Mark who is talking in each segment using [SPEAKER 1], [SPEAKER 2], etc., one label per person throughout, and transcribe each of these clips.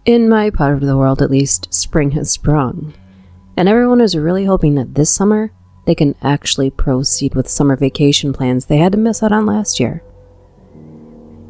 [SPEAKER 1] In my part of the world, at least, spring has sprung, and everyone is really hoping that this summer they can actually proceed with summer vacation plans they had to miss out on last year.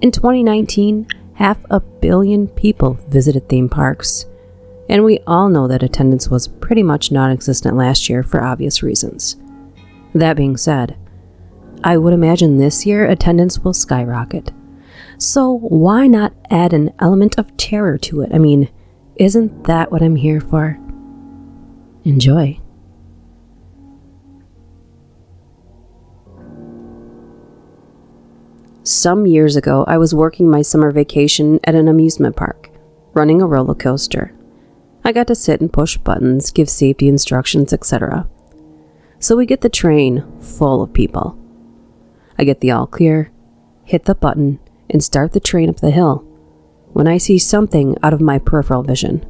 [SPEAKER 1] In 2019, 500 million people visited theme parks, and we all know that attendance was pretty much non-existent last year for obvious reasons. That being said, I would imagine this year attendance will skyrocket. So why not add an element of terror to it? I mean, isn't that what I'm here for? Enjoy. Some years ago, I was working my summer vacation at an amusement park, running a roller coaster. I got to sit and push buttons, give safety instructions, etc. So we get the train full of people. I get the all clear, hit the button, and start the train up the hill, when I see something out of my peripheral vision.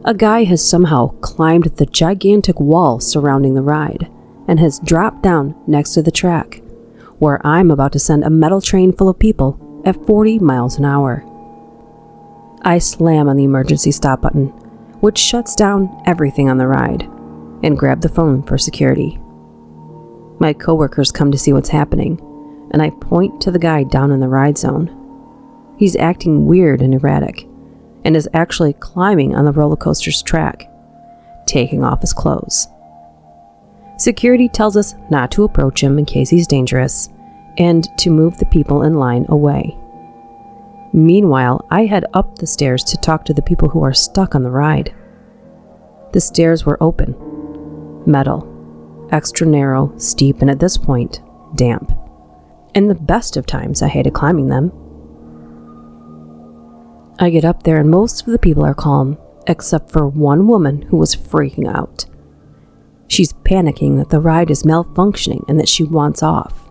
[SPEAKER 1] A guy has somehow climbed the gigantic wall surrounding the ride, and has dropped down next to the track, where I'm about to send a metal train full of people at 40 miles an hour. I slam on the emergency stop button, which shuts down everything on the ride, and grab the phone for security. My coworkers come to see what's happening, and I point to the guy down in the ride zone. He's acting weird and erratic, and is actually climbing on the roller coaster's track, taking off his clothes. Security tells us not to approach him in case he's dangerous, and to move the people in line away. Meanwhile, I head up the stairs to talk to the people who are stuck on the ride. The stairs were open, metal, extra narrow, steep, and at this point, damp. In the best of times, I hated climbing them. I get up there and most of the people are calm, except for one woman who was freaking out. She's panicking that the ride is malfunctioning and that she wants off.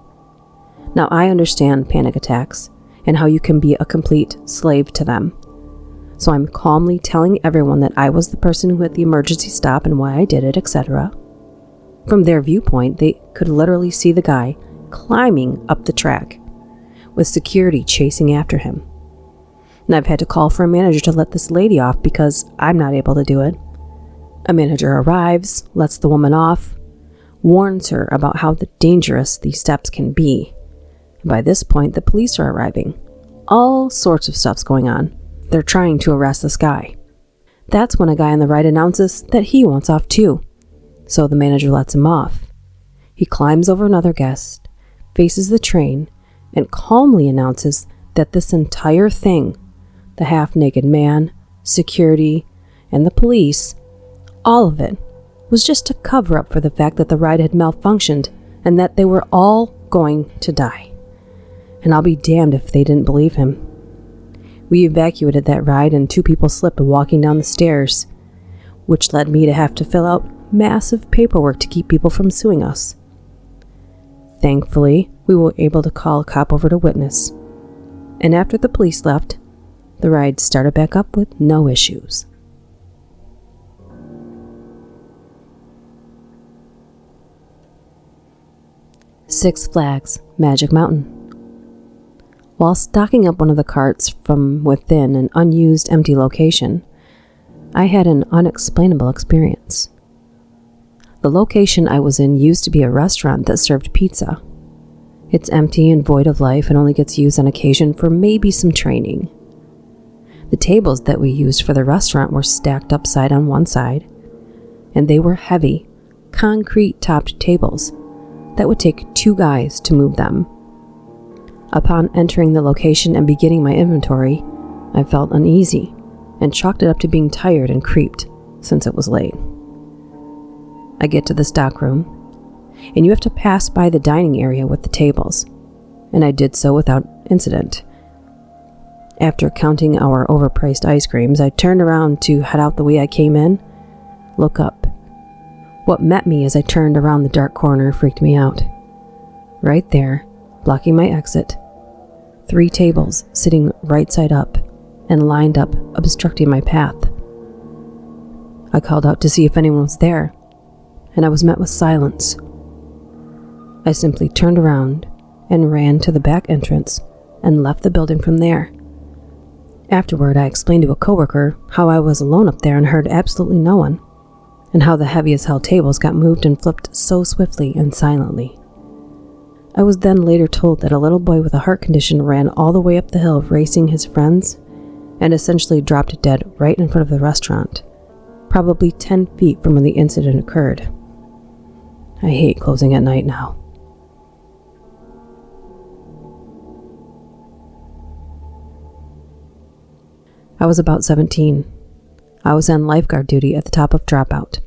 [SPEAKER 1] Now, I understand panic attacks and how you can be a complete slave to them. So I'm calmly telling everyone that I was the person who hit the emergency stop and why I did it, etc. From their viewpoint, they could literally see the guy climbing up the track, with security chasing after him. And I've had to call for a manager to let this lady off because I'm not able to do it. A manager arrives, lets the woman off, warns her about how dangerous these steps can be. And by this point, the police are arriving. All sorts of stuff's going on. They're trying to arrest this guy. That's when a guy on the right announces that he wants off too. So the manager lets him off. He climbs over another guest, faces the train, and calmly announces that this entire thing, the half-naked man, security, and the police, all of it, was just a cover-up for the fact that the ride had malfunctioned and that they were all going to die. And I'll be damned if they didn't believe him. We evacuated that ride and 2 people slipped walking down the stairs, which led me to have to fill out massive paperwork to keep people from suing us. Thankfully, we were able to call a cop over to witness, and after the police left, the ride started back up with no issues. Six Flags Magic Mountain. While stocking up one of the carts from within an unused empty location, I had an unexplainable experience. The location I was in used to be a restaurant that served pizza. It's empty and void of life and only gets used on occasion for maybe some training. The tables that we used for the restaurant were stacked upside on one side, and they were heavy, concrete-topped tables that would take 2 guys to move them. Upon entering the location and beginning my inventory, I felt uneasy and chalked it up to being tired and creeped since it was late. I get to the stockroom, and you have to pass by the dining area with the tables, and I did so without incident. After counting our overpriced ice creams, I turned around to head out the way I came in, look up. What met me as I turned around the dark corner freaked me out. Right there, blocking my exit, 3 tables sitting right side up and lined up, obstructing my path. I called out to see if anyone was there, and I was met with silence. I simply turned around and ran to the back entrance and left the building from there. Afterward, I explained to a coworker how I was alone up there and heard absolutely no one, and how the heavy-as-hell tables got moved and flipped so swiftly and silently. I was then later told that a little boy with a heart condition ran all the way up the hill racing his friends and essentially dropped dead right in front of the restaurant, probably 10 feet from when the incident occurred. I hate closing at night now. I was about 17. I was on lifeguard duty at the top of Dropout.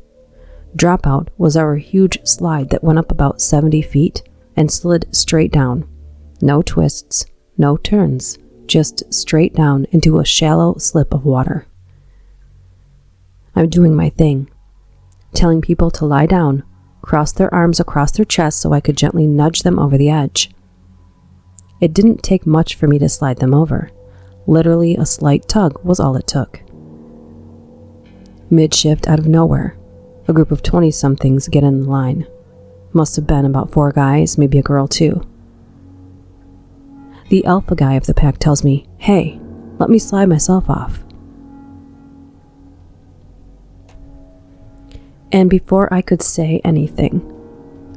[SPEAKER 1] Dropout was our huge slide that went up about 70 feet and slid straight down. No twists, no turns, just straight down into a shallow slip of water. I'm doing my thing, telling people to lie down, cross their arms across their chest so I could gently nudge them over the edge. It didn't take much for me to slide them over. Literally a slight tug was all it took. Mid-shift, out of nowhere, a group of 20-somethings get in the line. Must have been about 4 guys, maybe a girl too. The alpha guy of the pack tells me, "Hey, let me slide myself off." And before I could say anything,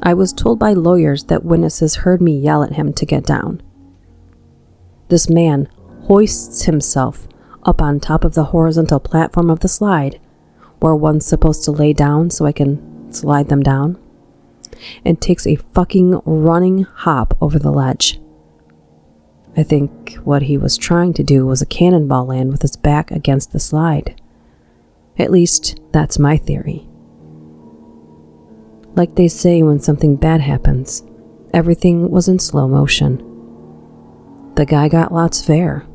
[SPEAKER 1] I was told by lawyers that witnesses heard me yell at him to get down. This man hoists himself up on top of the horizontal platform of the slide, where one's supposed to lay down so I can slide them down, and takes a fucking running hop over the ledge. I think what he was trying to do was a cannonball land with his back against the slide. At least, that's my theory. Like they say when something bad happens, everything was in slow motion. The guy got lots of air,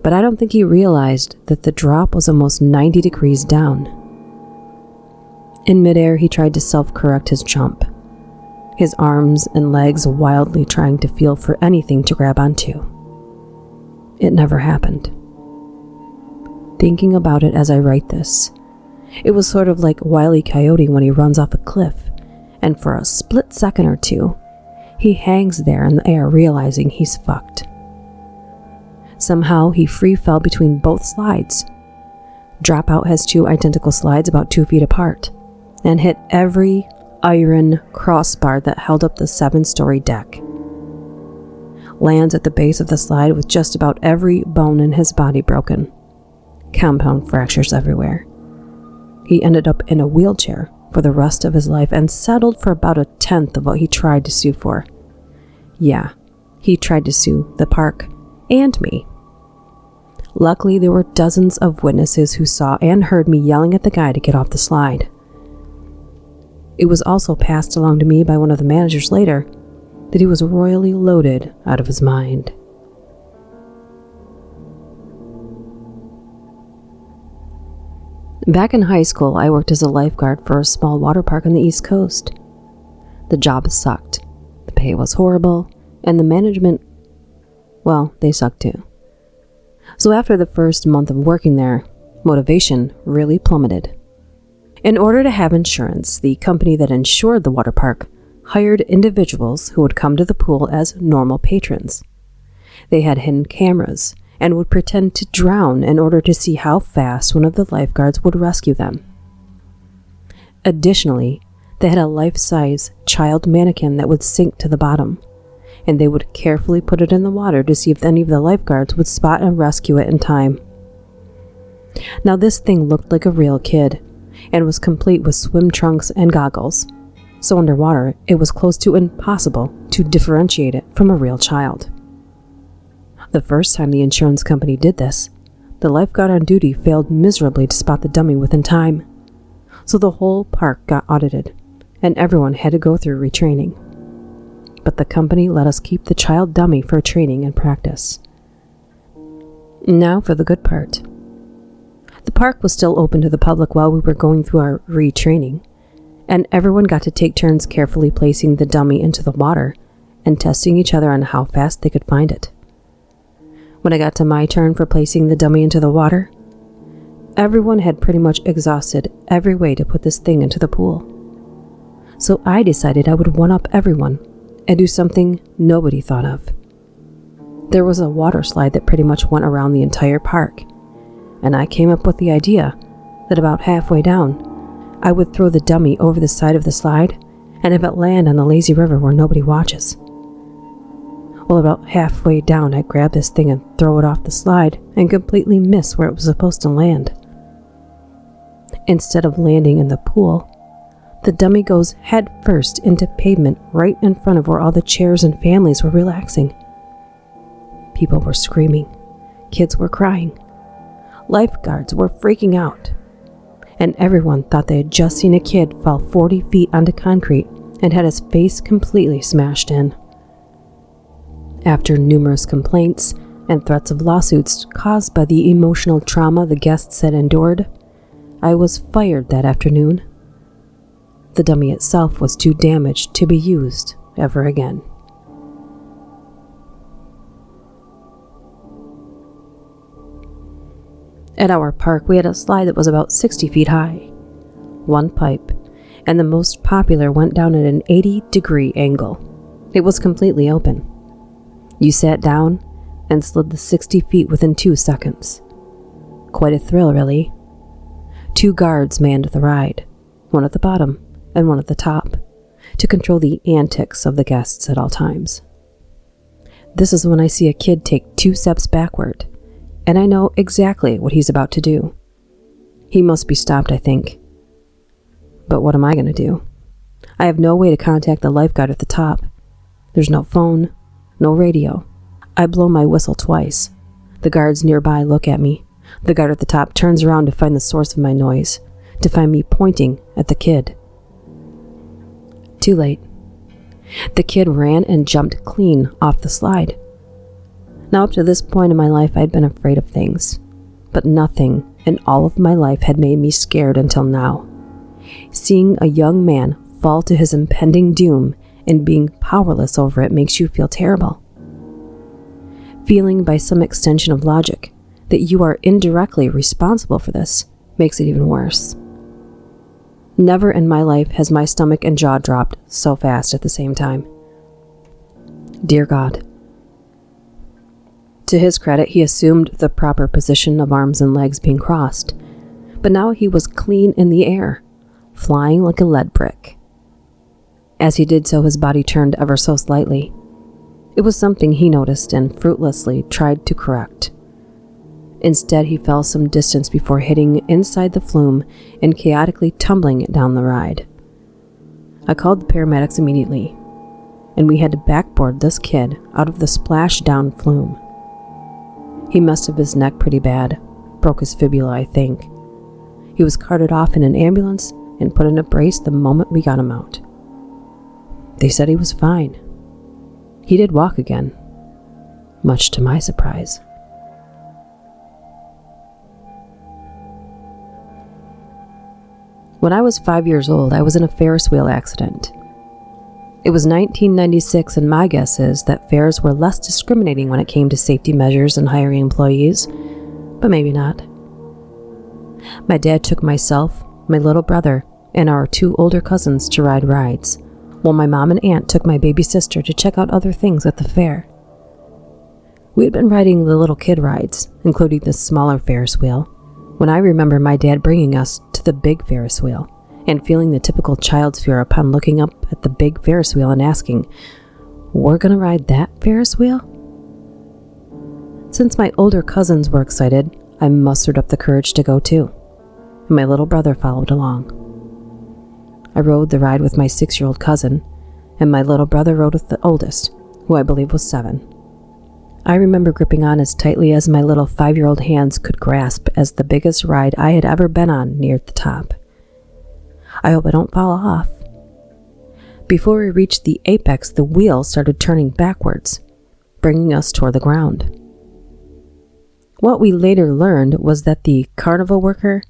[SPEAKER 1] but I don't think he realized that the drop was almost 90 degrees down. In midair, he tried to self-correct his jump, his arms and legs wildly trying to feel for anything to grab onto. It never happened. Thinking about it as I write this, it was sort of like Wile E. Coyote when he runs off a cliff, and for a split second or two, he hangs there in the air realizing he's fucked. Somehow, he free fell between both slides. Dropout has 2 identical slides about 2 feet apart, and hit every iron crossbar that held up the 7-story deck. Lands at the base of the slide with just about every bone in his body broken. Compound fractures everywhere. He ended up in a wheelchair for the rest of his life and settled for about 1/10 of what he tried to sue for. Yeah, he tried to sue the park and me. Luckily, there were dozens of witnesses who saw and heard me yelling at the guy to get off the slide. It was also passed along to me by one of the managers later that he was royally loaded out of his mind. Back in high school, I worked as a lifeguard for a small water park on the East Coast. The job sucked, the pay was horrible, and the management, well, they sucked too. So after the first month of working there, motivation really plummeted. In order to have insurance, the company that insured the water park hired individuals who would come to the pool as normal patrons. They had hidden cameras and would pretend to drown in order to see how fast one of the lifeguards would rescue them. Additionally, they had a life-size child mannequin that would sink to the bottom, and they would carefully put it in the water to see if any of the lifeguards would spot and rescue it in time. Now this thing looked like a real kid, and was complete with swim trunks and goggles, so underwater it was close to impossible to differentiate it from a real child. The first time the insurance company did this, the lifeguard on duty failed miserably to spot the dummy within time, so the whole park got audited, and everyone had to go through retraining. But the company let us keep the child dummy for training and practice. Now for the good part. The park was still open to the public while we were going through our retraining, and everyone got to take turns carefully placing the dummy into the water and testing each other on how fast they could find it. When I got to my turn for placing the dummy into the water, everyone had pretty much exhausted every way to put this thing into the pool. So I decided I would one-up everyone and do something nobody thought of. There was a water slide that pretty much went around the entire park, and I came up with the idea that about halfway down, I would throw the dummy over the side of the slide and have it land on the lazy river where nobody watches. Well, about halfway down, I'd grab this thing and throw it off the slide and completely miss where it was supposed to land. Instead of landing in the pool, the dummy goes head first into pavement right in front of where all the chairs and families were relaxing. People were screaming. Kids were crying. Lifeguards were freaking out. And everyone thought they had just seen a kid fall 40 feet onto concrete and had his face completely smashed in. After numerous complaints and threats of lawsuits caused by the emotional trauma the guests had endured, I was fired that afternoon. The dummy itself was too damaged to be used ever again. At our park, we had a slide that was about 60 feet high, one pipe, and the most popular went down at an 80-degree angle. It was completely open. You sat down and slid the 60 feet within 2 seconds. Quite a thrill, really. 2 guards manned the ride, one at the bottom and one at the top, to control the antics of the guests at all times. This is when I see a kid take 2 steps backward, and I know exactly what he's about to do. He must be stopped, I think. But what am I going to do? I have no way to contact the lifeguard at the top. There's no phone, no radio. I blow my whistle twice. The guards nearby look at me. The guard at the top turns around to find the source of my noise, to find me pointing at the kid. Too late. The kid ran and jumped clean off the slide. Now, up to this point in my life, I'd been afraid of things, but nothing in all of my life had made me scared until now. Seeing a young man fall to his impending doom and being powerless over it makes you feel terrible. Feeling, by some extension of logic, that you are indirectly responsible for this makes it even worse. Never in my life has my stomach and jaw dropped so fast at the same time. Dear God. To his credit, he assumed the proper position of arms and legs being crossed, but now he was clean in the air, flying like a lead brick. As he did so, his body turned ever so slightly. It was something he noticed and fruitlessly tried to correct. Instead, he fell some distance before hitting inside the flume and chaotically tumbling it down the ride. I called the paramedics immediately, and we had to backboard this kid out of the splashdown flume. He messed up his neck pretty bad, broke his fibula, I think. He was carted off in an ambulance and put in a brace the moment we got him out. They said he was fine. He did walk again, much to my surprise. When I was 5 years old, I was in a Ferris wheel accident. It was 1996, and my guess is that fairs were less discriminating when it came to safety measures and hiring employees, but maybe not. My dad took myself, my little brother, and our 2 older cousins to ride rides, while my mom and aunt took my baby sister to check out other things at the fair. We had been riding the little kid rides, including the smaller Ferris wheel, when I remember my dad bringing us to the big Ferris wheel, and feeling the typical child's fear upon looking up at the big Ferris wheel and asking, "We're gonna ride that Ferris wheel?" Since my older cousins were excited, I mustered up the courage to go too, and my little brother followed along. I rode the ride with my 6-year-old cousin, and my little brother rode with the oldest, who I believe was 7. I remember gripping on as tightly as my little 5-year-old hands could grasp as the biggest ride I had ever been on neared the top. I hope I don't fall off. Before we reached the apex, the wheel started turning backwards, bringing us toward the ground. What we later learned was that the carnival worker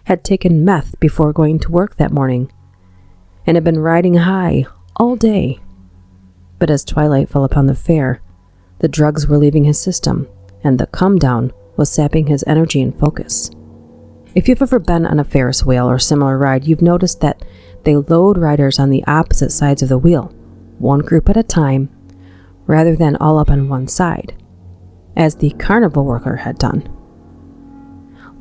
[SPEAKER 1] had taken meth before going to work that morning and had been riding high all day. But as twilight fell upon the fair, the drugs were leaving his system, and the come-down was sapping his energy and focus. If you've ever been on a Ferris wheel or similar ride, you've noticed that they load riders on the opposite sides of the wheel, one group at a time, rather than all up on one side, as the carnival worker had done.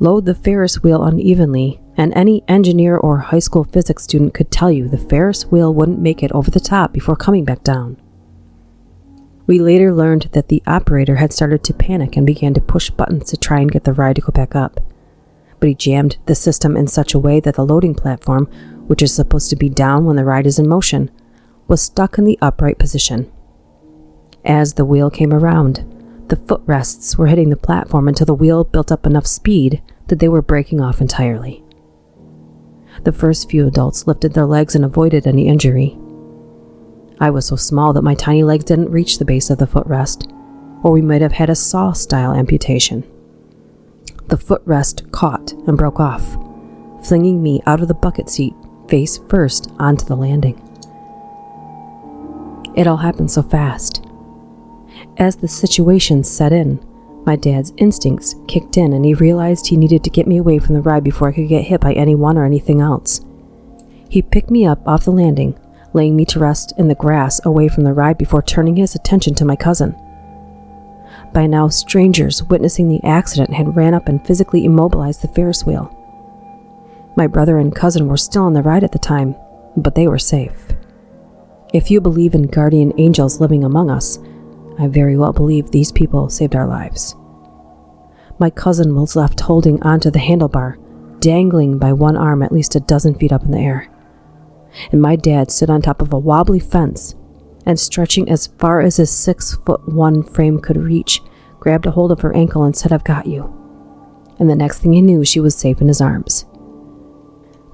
[SPEAKER 1] Load the Ferris wheel unevenly, and any engineer or high school physics student could tell you the Ferris wheel wouldn't make it over the top before coming back down. We later learned that the operator had started to panic and began to push buttons to try and get the ride to go back up. But he jammed the system in such a way that the loading platform, which is supposed to be down when the ride is in motion, was stuck in the upright position. As the wheel came around, the footrests were hitting the platform until the wheel built up enough speed that they were breaking off entirely. The first few adults lifted their legs and avoided any injury. I was so small that my tiny legs didn't reach the base of the footrest, or we might have had a saw-style amputation. The footrest caught and broke off, flinging me out of the bucket seat face first onto the landing. It all happened so fast. As the situation set in, my dad's instincts kicked in and he realized he needed to get me away from the ride before I could get hit by anyone or anything else. He picked me up off the landing, laying me to rest in the grass away from the ride before turning his attention to my cousin. By now, strangers witnessing the accident had ran up and physically immobilized the Ferris wheel. My brother and cousin were still on the ride at the time, but they were safe. If you believe in guardian angels living among us, I very well believe these people saved our lives. My cousin was left holding onto the handlebar, dangling by one arm at least a dozen feet up in the air. And my dad stood on top of a wobbly fence and, stretching as far as his 6'1" frame could reach, grabbed a hold of her ankle and said, "I've got you." And the next thing he knew, she was safe in his arms.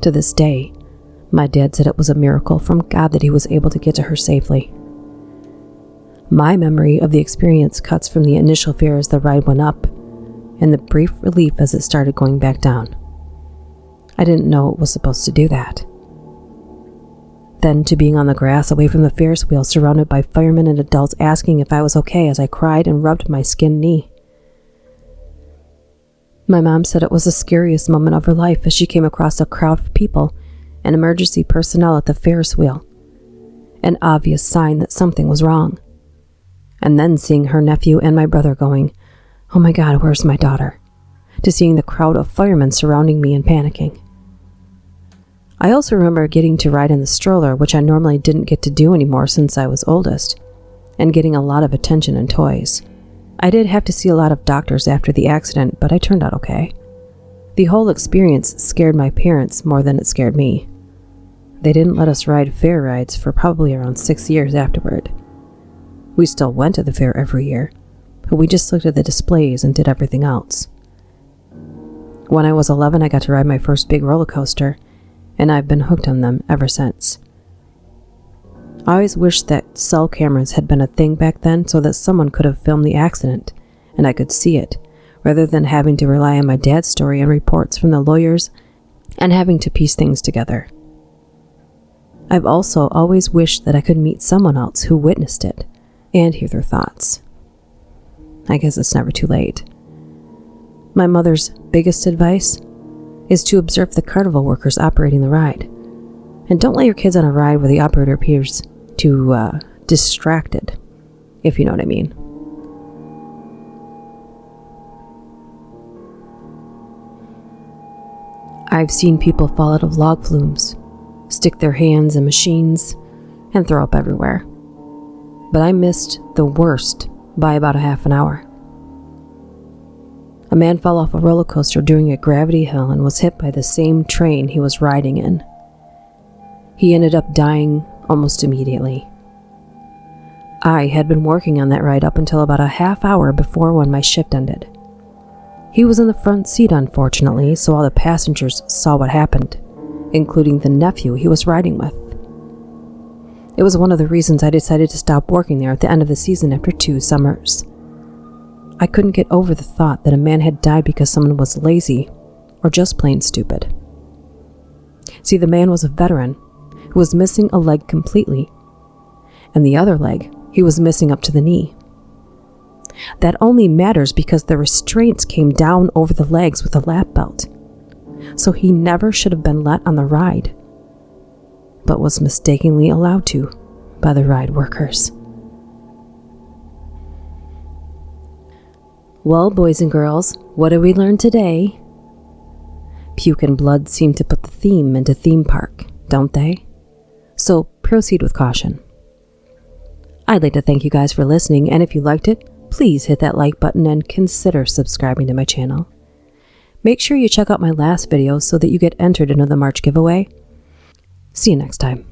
[SPEAKER 1] To this day, my dad said it was a miracle from God that he was able to get to her safely. My memory of the experience cuts from the initial fear as the ride went up, and the brief relief as it started going back down. I didn't know it was supposed to do that. Then to being on the grass away from the Ferris wheel, surrounded by firemen and adults asking if I was okay as I cried and rubbed my skinned knee. My mom said it was the scariest moment of her life as she came across a crowd of people and emergency personnel at the Ferris wheel, an obvious sign that something was wrong. And then seeing her nephew and my brother going, "Oh my God, where's my daughter?" to seeing the crowd of firemen surrounding me and panicking. I also remember getting to ride in the stroller, which I normally didn't get to do anymore since I was oldest, and getting a lot of attention and toys. I did have to see a lot of doctors after the accident, but I turned out okay. The whole experience scared my parents more than it scared me. They didn't let us ride fair rides for probably around 6 years afterward. We still went to the fair every year, but we just looked at the displays and did everything else. When I was 11, I got to ride my first big roller coaster, and I've been hooked on them ever since. I always wished that cell cameras had been a thing back then so that someone could have filmed the accident, and I could see it, rather than having to rely on my dad's story and reports from the lawyers and having to piece things together. I've also always wished that I could meet someone else who witnessed it and hear their thoughts. I guess it's never too late. My mother's biggest advice is to observe the carnival workers operating the ride. And don't let your kids on a ride where the operator appears too distracted, if you know what I mean. I've seen people fall out of log flumes, stick their hands in machines, and throw up everywhere. But I missed the worst by about a half an hour. A man fell off a roller coaster during a gravity hill and was hit by the same train he was riding in. He ended up dying almost immediately. I had been working on that ride up until about a half hour before when my shift ended. He was in the front seat, unfortunately, so all the passengers saw what happened, including the nephew he was riding with. It was one of the reasons I decided to stop working there at the end of the season after 2 summers. I couldn't get over the thought that a man had died because someone was lazy or just plain stupid. See, the man was a veteran who was missing a leg completely, and the other leg he was missing up to the knee. That only matters because the restraints came down over the legs with a lap belt, so he never should have been let on the ride, but was mistakenly allowed to by the ride workers. Well, boys and girls, what did we learn today? Puke and blood seem to put the theme into theme park, don't they? So proceed with caution. I'd like to thank you guys for listening, and if you liked it, please hit that like button and consider subscribing to my channel. Make sure you check out my last video so that you get entered into the March giveaway. See you next time.